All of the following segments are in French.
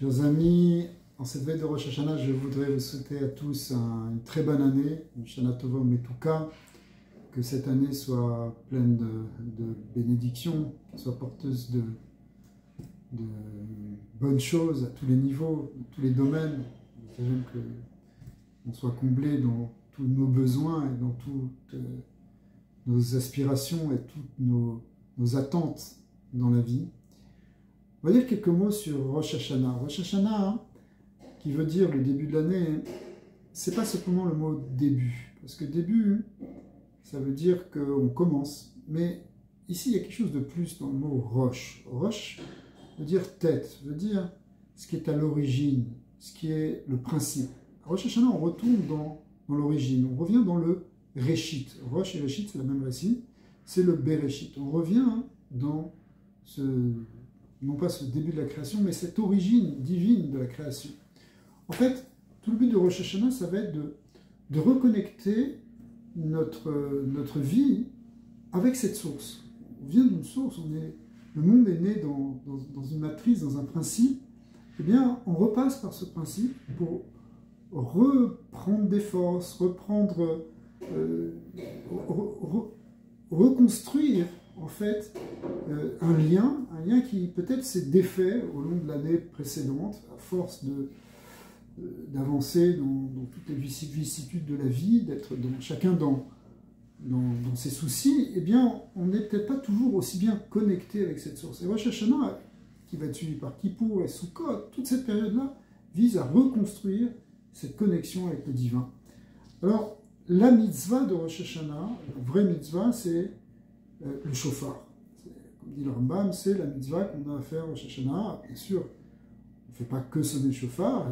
Chers amis, en cette veille de Rosh Hashanah, je voudrais vous souhaiter à tous une très bonne année, une Shana Tova Umetuka, que cette année soit pleine de bénédictions, qu'elle soit porteuse de bonnes choses à tous les niveaux, dans tous les domaines. J'aime qu'on soit comblé dans tous nos besoins et dans toutes nos aspirations et toutes nos attentes dans la vie. On va dire quelques mots sur Rosh Hashanah. Rosh Hashanah, qui veut dire le début de l'année, c'est pas simplement le mot début. Parce que début, ça veut dire qu'on commence. Mais ici, il y a quelque chose de plus dans le mot Rosh. Rosh veut dire tête, veut dire ce qui est à l'origine, ce qui est le principe. À Rosh Hashanah, on retourne dans l'origine, on revient dans le Réchit. Rosh et Réchit, c'est la même racine, c'est le Bereshit. On revient dans non pas ce début de la création, mais cette origine divine de la création. En fait, tout le but de Rosh Hashanah, ça va être de reconnecter notre vie avec cette source. On vient d'une source, le monde est né dans une matrice, dans un principe. Eh bien, on repasse par ce principe pour reprendre des forces, reconstruire en fait un lien qui peut-être s'est défait au long de l'année précédente, à force d'avancer dans toutes les vicissitudes de la vie, d'être chacun dans ses soucis. Eh bien, on n'est peut-être pas toujours aussi bien connecté avec cette source. Et Rosh Hashanah, qui va être suivi par Kippour et Sukkot, toute cette période-là vise à reconstruire cette connexion avec le divin. Alors, la mitzvah de Rosh Hashanah, la vraie mitzvah, c'est le shofar. Comme dit le Rambam, c'est la mitzvah qu'on a à faire Rosh Hashanah. Bien sûr, on ne fait pas que sonner le shofar,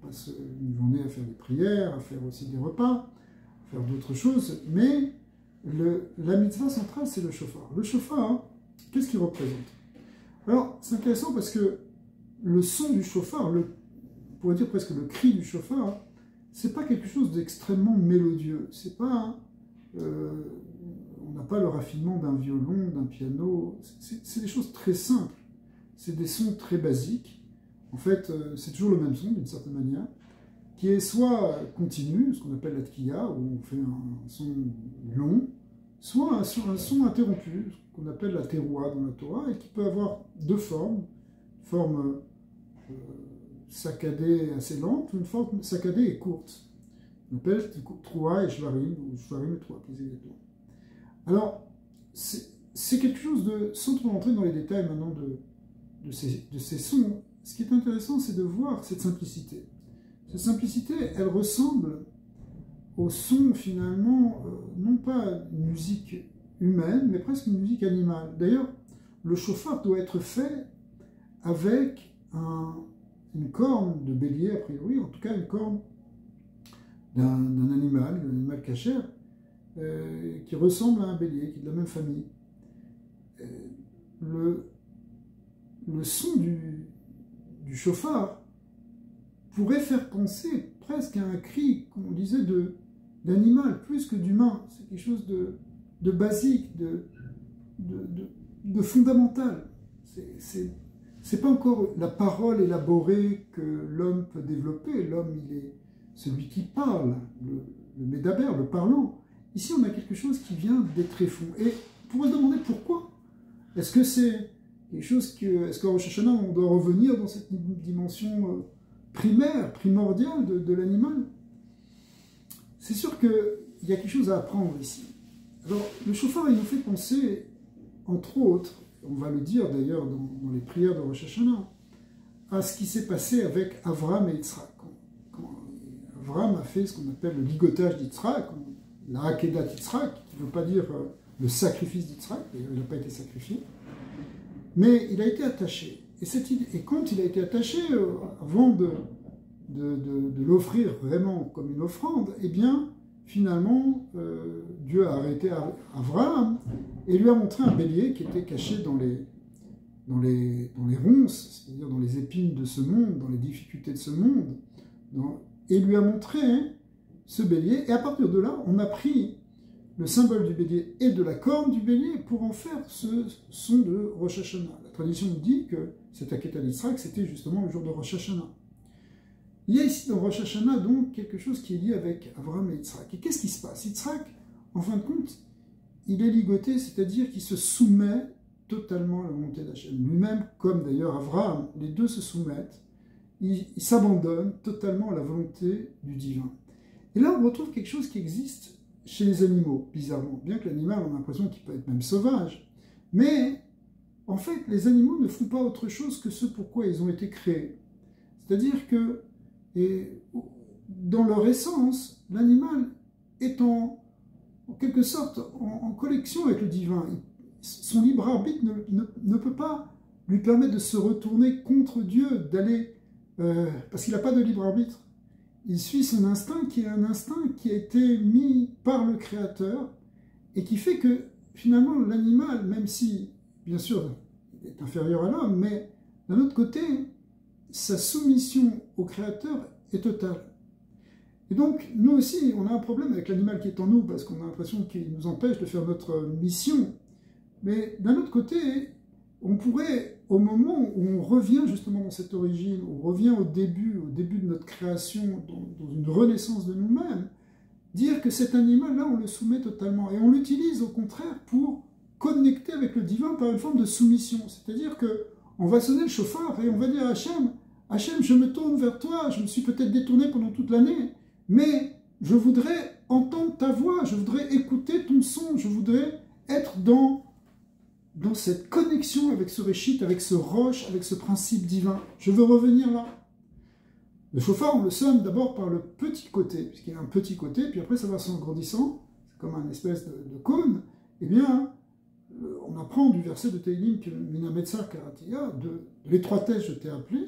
on passe une journée à faire des prières, à faire aussi des repas, à faire d'autres choses, mais la mitzvah centrale, c'est le shofar. Le shofar, qu'est-ce qu'il représente? Alors, c'est intéressant parce que le son du shofar, on pourrait dire presque le cri du shofar, c'est pas quelque chose d'extrêmement mélodieux. C'est pas, on n'a pas le raffinement d'un violon, d'un piano. C'est des choses très simples. C'est des sons très basiques. En fait, c'est toujours le même son d'une certaine manière, qui est soit continu, ce qu'on appelle la tkiya, où on fait un son long, soit un son interrompu, ce qu'on appelle la teroua dans la Torah, et qui peut avoir deux formes, une forme saccadée assez lente, une forme saccadée et courte. On appelle troua et shvarim, ou shvarim et troua, plus exactement. Alors, c'est quelque chose de, sans trop entrer dans les détails maintenant de ces sons, ce qui est intéressant, c'est de voir cette simplicité. Cette simplicité, elle ressemble au son, finalement, non pas une musique humaine, mais presque une musique animale. D'ailleurs, le shofar doit être fait avec une corne de bélier, a priori, en tout cas une corne d'un animal cachère, qui ressemble à un bélier, qui est de la même famille. Le son du shofar pourrait faire penser presque à un cri, comme on disait, d'animal, plus que d'humain. C'est quelque chose de basique, de fondamental. C'est pas encore la parole élaborée que l'homme peut développer. L'homme, il est celui qui parle, le médaber, le parlant. Ici, on a quelque chose qui vient des tréfonds. Et on pourrait se demander pourquoi. Est-ce que c'est quelque chose est-ce qu'en Rosh Hashanah, on doit revenir dans cette dimension primaire, primordiale de l'animal? C'est sûr qu'il y a quelque chose à apprendre ici. Alors, le shofar, il nous fait penser, entre autres, on va le dire d'ailleurs dans les prières de Rosh Hashanah, à ce qui s'est passé avec Avraham et Yitzhak. Quand Avraham a fait ce qu'on appelle le ligotage d'Yitzhak, la Hakedat d'Yitzhak, qui ne veut pas dire le sacrifice d'Yitzhak, d'ailleurs il n'a pas été sacrifié, mais il a été attaché. Et quand il a été attaché, avant de l'offrir vraiment comme une offrande, eh bien, finalement, Dieu a arrêté Avraham et lui a montré un bélier qui était caché dans les ronces, c'est-à-dire dans les épines de ce monde, dans les difficultés de ce monde, et lui a montré ce bélier. Et à partir de là, on a pris le symbole du bélier et de la corne du bélier pour en faire ce son de Rosh Hashanah. La tradition nous dit que cet Aketal Yitzhak, c'était justement le jour de Rosh Hashanah. Il y a ici dans Rosh Hashanah donc quelque chose qui est lié avec Abraham et Yitzhak. Et qu'est-ce qui se passe? Yitzhak, en fin de compte, il est ligoté, c'est-à-dire qu'il se soumet totalement à la volonté d'Hachem. Lui-même, comme d'ailleurs Abraham, les deux se soumettent, ils s'abandonnent totalement à la volonté du divin. Et là, on retrouve quelque chose qui existe chez les animaux, bizarrement. Bien que l'animal, on a l'impression qu'il peut être même sauvage. Mais, en fait, les animaux ne font pas autre chose que ce pourquoi ils ont été créés. C'est-à-dire que, dans leur essence, l'animal est en quelque sorte en connexion avec le divin. Son libre arbitre ne peut pas lui permettre de se retourner contre Dieu, d'aller... parce qu'il n'a pas de libre arbitre. Il suit son instinct, qui est un instinct qui a été mis par le Créateur, et qui fait que, finalement, l'animal, même si, bien sûr, il est inférieur à l'homme, mais d'un autre côté, sa soumission au Créateur est totale. Et donc, nous aussi, on a un problème avec l'animal qui est en nous, parce qu'on a l'impression qu'il nous empêche de faire notre mission. Mais d'un autre côté, on pourrait, au moment où on revient justement dans cette origine, on revient au début de notre création, dans une renaissance de nous-mêmes, dire que cet animal-là, on le soumet totalement. Et on l'utilise au contraire pour connecter avec le divin par une forme de soumission. C'est-à-dire qu'on va sonner le chauffard et on va dire à Hachem, Hachem, je me tourne vers toi, je me suis peut-être détourné pendant toute l'année, mais je voudrais entendre ta voix, je voudrais écouter ton son, je voudrais être dans cette connexion avec ce réchit, avec ce roche, avec ce principe divin. Je veux revenir là. Le chauffard, on le sonne d'abord par le petit côté, puisqu'il y a un petit côté, puis après ça va s'engrandissant, c'est comme un espèce de cône. Eh bien, on apprend du verset de Teilim que Minametzar Karatia, de l'étroitesse je t'ai appelé,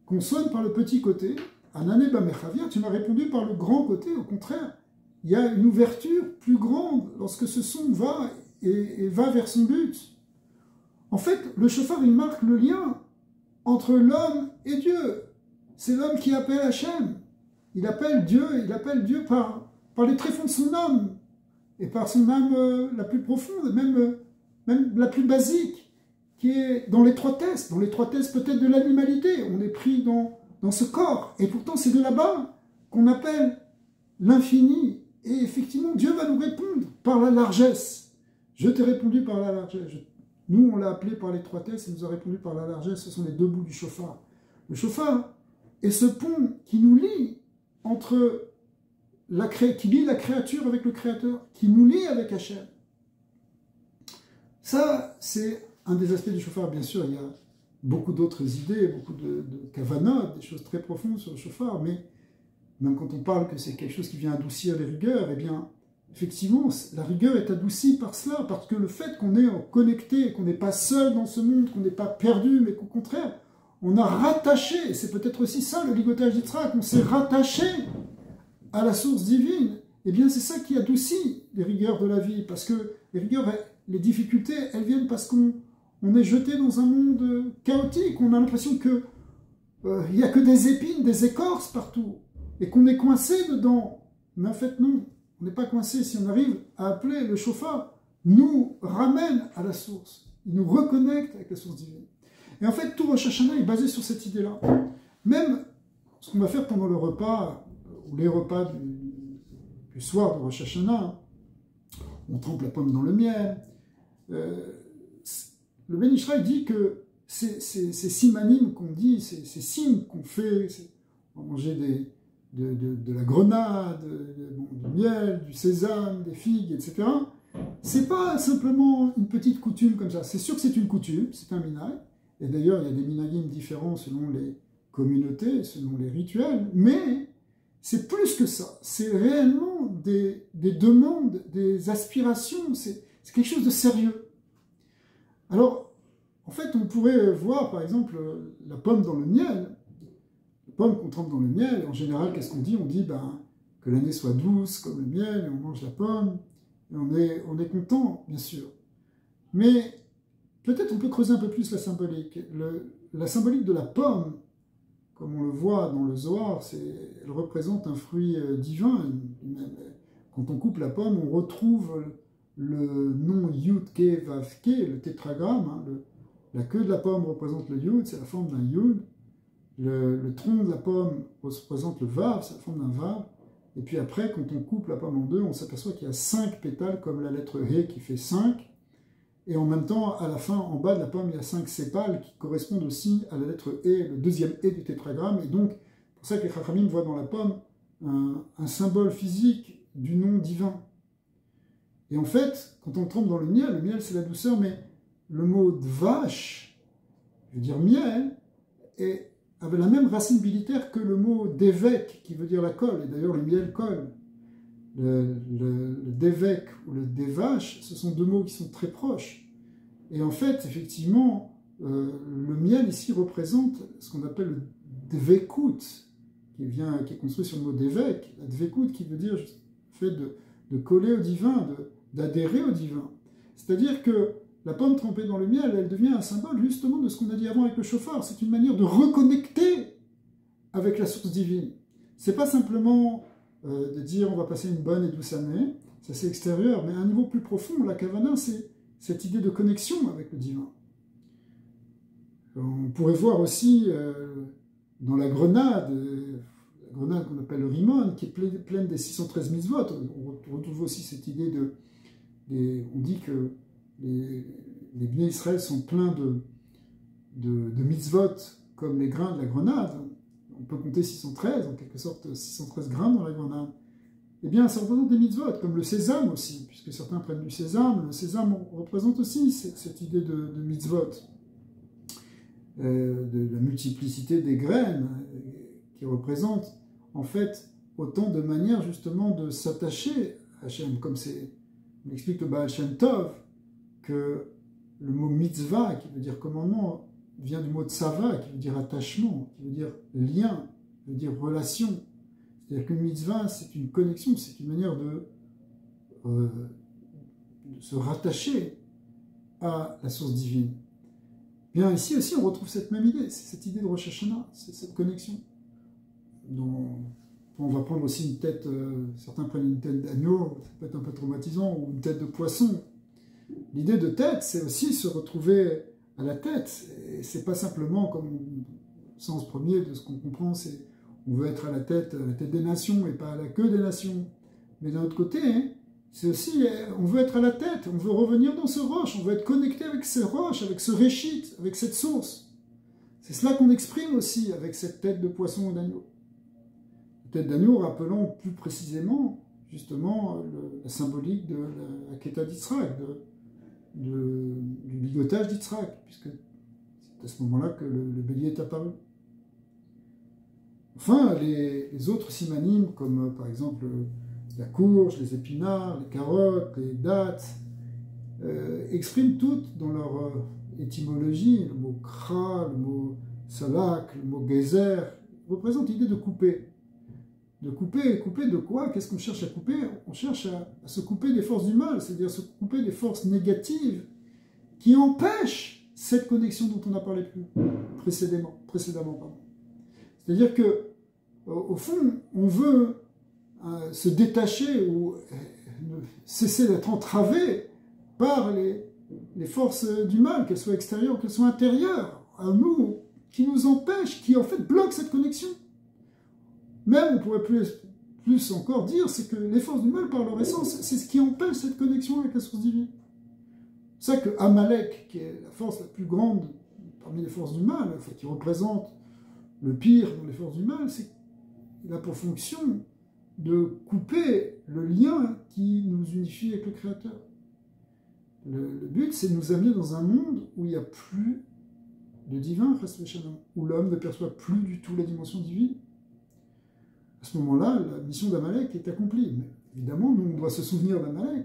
qu'on sonne par le petit côté. Anane Bamechavia, tu m'as répondu par le grand côté, au contraire. Il y a une ouverture plus grande lorsque ce son va et va vers son but. En fait, le chauffard, il marque le lien entre l'homme et Dieu. C'est l'homme qui appelle Hachem. Il appelle Dieu par les tréfonds de son âme, et par son âme la plus profonde, même la plus basique, qui est dans l'étroitesse peut-être de l'animalité. On est pris dans ce corps, et pourtant c'est de là-bas qu'on appelle l'infini. Et effectivement, Dieu va nous répondre par la largesse. Je t'ai répondu par la largesse. Nous, on l'a appelé par l'étroitesse, et nous a répondu par la largesse. Ce sont les deux bouts du chauffard. Le chauffard est ce pont qui nous lie entre qui lie la créature avec le Créateur, qui nous lie avec Hachem. Ça, c'est un des aspects du chauffard. Bien sûr, il y a beaucoup d'autres idées, beaucoup de kavanot, des choses très profondes sur le chauffard, mais même quand on parle que c'est quelque chose qui vient adoucir les rigueurs, eh bien, effectivement, la rigueur est adoucie par cela, parce que le fait qu'on est connecté, qu'on n'est pas seul dans ce monde, qu'on n'est pas perdu, mais qu'au contraire, on a rattaché, et c'est peut-être aussi ça le ligotage d'Yitzhak, on s'est rattaché à la source divine, eh bien c'est ça qui adoucit les rigueurs de la vie, parce que les rigueurs, les difficultés, elles viennent parce qu'on est jeté dans un monde chaotique, on a l'impression qu'il n'y a que des épines, des écorces partout, et qu'on est coincé dedans. Mais en fait non, on n'est pas coincé. Si on arrive à appeler le chauffard, nous ramène à la source, il nous reconnecte avec la source divine. Et en fait, tout Rosh Hashanah est basé sur cette idée-là. Même ce qu'on va faire pendant le repas, ou les repas du soir de Rosh Hashanah, on trempe la pomme dans le miel. Le Ben Ishraï dit que ces simanim qu'on dit, ces signes qu'on fait, on va manger de la grenade, du miel, du sésame, des figues, etc. C'est pas simplement une petite coutume comme ça. C'est sûr que c'est une coutume, c'est un minag. Et d'ailleurs, il y a des minagim différents selon les communautés, selon les rituels, mais c'est plus que ça. C'est réellement des demandes, des aspirations, c'est quelque chose de sérieux. Alors, en fait, on pourrait voir, par exemple, la pomme dans le miel. La pomme qu'on trempe dans le miel, en général, qu'est-ce qu'on dit? On dit que l'année soit douce comme le miel, et on mange la pomme, et on est content, bien sûr. Mais peut-être on peut creuser un peu plus la symbolique. La symbolique de la pomme, comme on le voit dans le Zohar, elle représente un fruit divin, quand on coupe la pomme, on retrouve le nom Yud Ke Vav Ke, le tétragramme. Hein, la queue de la pomme représente le Yud, c'est la forme d'un Yud. Le tronc de la pomme représente le Vav, c'est la forme d'un Vav. Et puis après, quand on coupe la pomme en deux, on s'aperçoit qu'il y a 5 pétales, comme la lettre He qui fait 5. Et en même temps, à la fin, en bas de la pomme, il y a 5 sépales qui correspondent aussi à la lettre E, le deuxième E du tétragramme. Et donc, c'est pour ça que les Chachamim voient dans la pomme un symbole physique du nom divin. Et en fait, quand on trempe dans le miel c'est la douceur, mais le mot dvash, je veux dire miel, avait la même racine bilitaire que le mot devek, qui veut dire la colle. Et d'ailleurs, le miel colle. Le devek ou le devash, ce sont deux mots qui sont très proches. Et en fait, effectivement, le miel ici représente ce qu'on appelle le dvekut, qui est construit sur le mot devek, la dvekut qui veut dire le fait de coller au divin, d'adhérer au divin. C'est-à-dire que la pomme trempée dans le miel, elle devient un symbole justement de ce qu'on a dit avant avec le chauffard. C'est une manière de reconnecter avec la source divine. C'est pas simplement de dire on va passer une bonne et douce année, ça c'est extérieur, mais à un niveau plus profond, la kavana, c'est cette idée de connexion avec le divin. On pourrait voir aussi dans la grenade qu'on appelle le Rimon, qui est pleine des 613 mitzvot. On retrouve aussi cette idée on dit que les Bnei Israël sont pleins de mitzvot comme les grains de la grenade. On peut compter 613, en quelque sorte 613 grains dans la grenade. Eh bien, ça représente des mitzvot, comme le sésame aussi, puisque certains prennent du sésame. Le sésame représente aussi cette idée de mitzvot, de la multiplicité des graines, qui représente en fait autant de manières justement de s'attacher à Hachem, comme on explique le Baal Shem Tov, que le mot mitzvah, qui veut dire commandement, vient du mot tsava, qui veut dire attachement, qui veut dire lien, qui veut dire relation. C'est-à-dire qu'une mitzvah, c'est une connexion, c'est une manière de se rattacher à la source divine. Bien, ici aussi, on retrouve cette même idée, c'est cette idée de Rosh Hashanah, c'est cette connexion. On va prendre aussi une tête, certains prennent une tête d'agneau, ça peut être un peu traumatisant, ou une tête de poisson. L'idée de tête, c'est aussi se retrouver à la tête. Et c'est pas simplement comme le sens premier de ce qu'on comprend, c'est on veut être à la tête des nations et pas à la queue des nations. Mais d'un autre côté, c'est aussi on veut être à la tête, on veut revenir dans ce roche, on veut être connecté avec ces roches, avec ce réchit, avec cette source. C'est cela qu'on exprime aussi avec cette tête de poisson ou d'agneau. La tête d'agneau rappelant plus précisément justement la symbolique de la Keta d'Yitzhak, du ligotage d'Yitzhak, puisque c'est à ce moment-là que le bélier est apparu. Enfin, les autres simanim, comme par exemple la courge, les épinards, les carottes, les dattes, expriment toutes dans leur étymologie, le mot kra, le mot salak, le mot gezer, représentent l'idée de couper. De couper de quoi? Qu'est-ce qu'on cherche à couper? On cherche à se couper des forces du mal, c'est-à-dire se couper des forces négatives qui empêchent cette connexion dont on a parlé précédemment. C'est-à-dire que, au fond, on veut se détacher ou cesser d'être entravé par les forces du mal, qu'elles soient extérieures ou qu'elles soient intérieures à nous, qui nous empêchent, qui en fait bloquent cette connexion. Même, on pourrait plus encore dire, c'est que les forces du mal, par leur essence, c'est ce qui empêche cette connexion avec la source divine. C'est ça que Amalek, qui est la force la plus grande parmi les forces du mal, enfin, qui représente le pire dans les forces du mal, il a pour fonction de couper le lien qui nous unifie avec le Créateur. Le but, c'est de nous amener dans un monde où il n'y a plus de divin, où l'homme ne perçoit plus du tout la dimension divine. À ce moment-là, la mission d'Amalek est accomplie. Mais évidemment, nous, on doit se souvenir d'Amalek.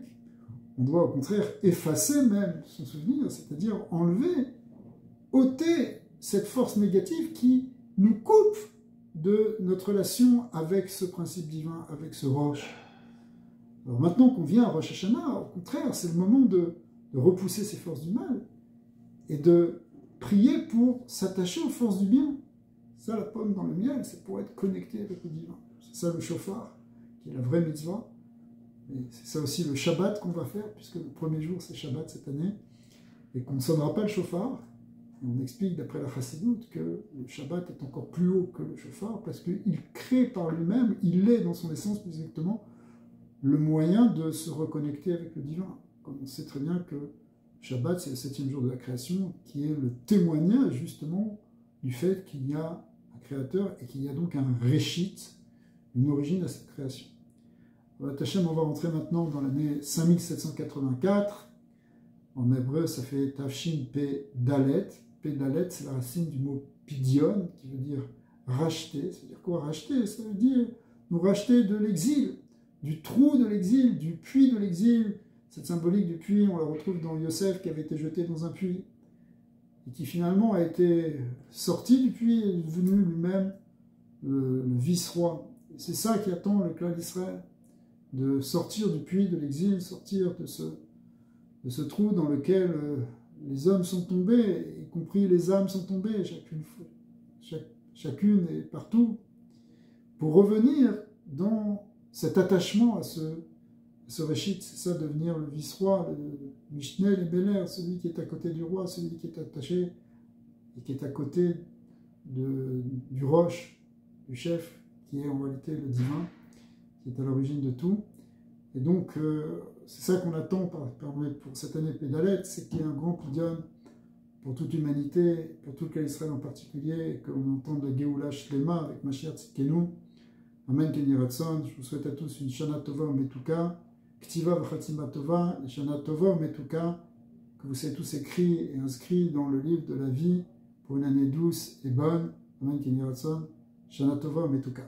On doit au contraire effacer même son souvenir, c'est-à-dire enlever, ôter cette force négative qui nous coupe de notre relation avec ce principe divin, avec ce roche. Alors maintenant qu'on vient à Rosh Hashanah, au contraire, c'est le moment de repousser ces forces du mal et de prier pour s'attacher aux forces du bien. Ça, la pomme dans le miel, c'est pour être connecté avec le divin. C'est ça le shofar, qui est la vraie mitzvah. Et c'est ça aussi le Shabbat qu'on va faire, puisque le premier jour c'est Shabbat cette année, et qu'on ne sonnera pas le shofar. Et on explique d'après la Chassidoute que le Shabbat est encore plus haut que le shofar, parce qu'il crée par lui-même, il est dans son essence plus exactement, le moyen de se reconnecter avec le divin. Comme on sait très bien que Shabbat, c'est le 7e jour de la création, qui est le témoignage justement du fait qu'il y a un créateur et qu'il y a donc un réchit, une origine à cette création. Tachem, on va rentrer maintenant dans l'année 5784. En hébreu, ça fait Tafshin Pe Dalet. Pe Dalet, c'est la racine du mot pidion, qui veut dire racheter. Ça veut dire quoi racheter? Ça veut dire nous racheter de l'exil, du trou de l'exil, du puits de l'exil. Cette symbolique du puits, on la retrouve dans Yosef qui avait été jeté dans un puits et qui finalement a été sorti du puits et est devenu lui-même le vice-roi. C'est ça qui attend le clan d'Israël, de sortir du puits de l'exil, sortir de ce trou dans lequel les hommes sont tombés, y compris les âmes sont tombées, chacune et partout, pour revenir dans cet attachement à ce réchit, c'est ça, devenir le vice-roi, le Mishneh, le Béler, celui qui est à côté du roi, celui qui est attaché et qui est à côté du roche, du chef, qui est en réalité le divin, qui est à l'origine de tout. Et donc, c'est ça qu'on attend pour cette année Pédalet, c'est qu'il y ait un grand pidion pour toute l'humanité, pour tout le cas Israël en particulier, et qu'on entende la Géoula Shlema avec Mashiach Tzidkenu. Amen, Kenny Ratson. Je vous souhaite à tous une Shana Tova Metuka, Ktiva V'Chatzima Tova, et Shana Tova Metuka, que vous soyez tous écrits et inscrits dans le livre de la vie pour une année douce et bonne. Amen, Kenny Ratson. Shana Tova Metuka.